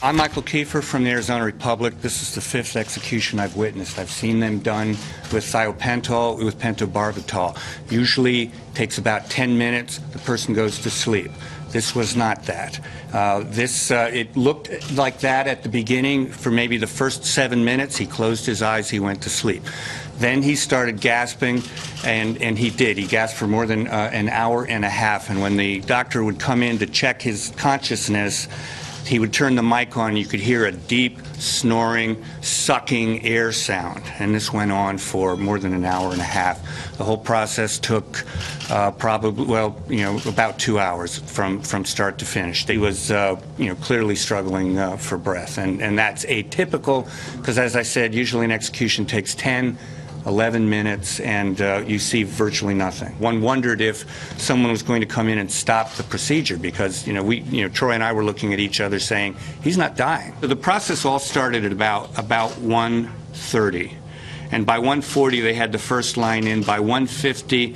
I'm Michael Kiefer from the Arizona Republic. This is the 5th execution I've witnessed. I've seen them done with thiopental, with pentobarbital. Usually takes about 10 minutes. The person goes to sleep. This was not that. It looked like that at the beginning for maybe the first 7 minutes. He closed his eyes, he went to sleep. Then he started gasping, and he did. He gasped for more than an hour and a half, and when the doctor would come in to check his consciousness, he would turn the mic on. You could hear a deep, snoring, sucking air sound, and this went on for more than an hour and a half. The whole process took probably, about 2 hours from start to finish. He was, clearly struggling for breath, and that's atypical because, as I said, usually an execution takes 10, 11 minutes, and you see virtually nothing. One wondered if someone was going to come in and stop the procedure because, Troy and I were looking at each other saying, he's not dying. So the process all started at about 1:30. And by 1:40, they had the first line in. By 1:50,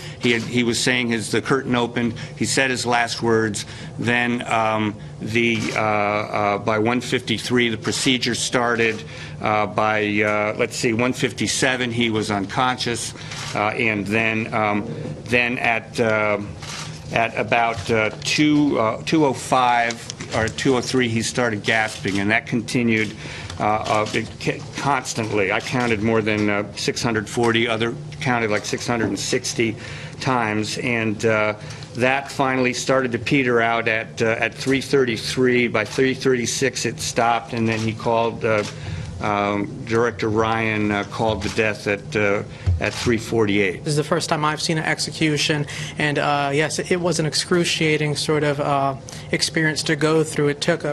he was saying the curtain opened. He said his last words. Then by 1:53, the procedure started. By 1:57, he was unconscious, and then at about 2:05 or 2:03, he started gasping, and that continued. Constantly. I counted more than 640, other counted like 660 times, and that finally started to peter out at 3:33. By 3:36 it stopped, and then he called, Director Ryan called the death at 3:48. This is the first time I've seen an execution, and yes, it was an excruciating sort of experience to go through. It took,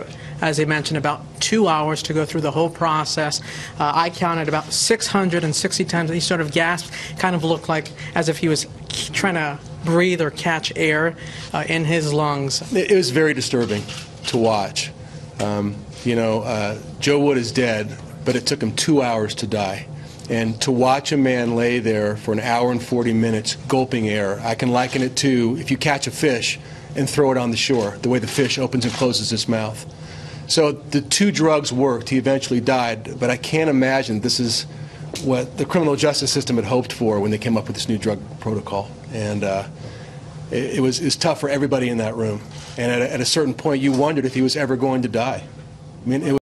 as I mentioned, about 2 hours to go through the whole process. I counted about 660 times. He sort of gasped, kind of looked like as if he was trying to breathe or catch air in his lungs. It was very disturbing to watch. Joe Wood is dead, but it took him 2 hours to die. And to watch a man lay there for an hour and 40 minutes gulping air, I can liken it to if you catch a fish and throw it on the shore, the way the fish opens and closes its mouth. So the two drugs worked. He eventually died, but I can't imagine this is what the criminal justice system had hoped for when they came up with this new drug protocol. And it was tough for everybody in that room. And at a certain point, you wondered if he was ever going to die. I mean,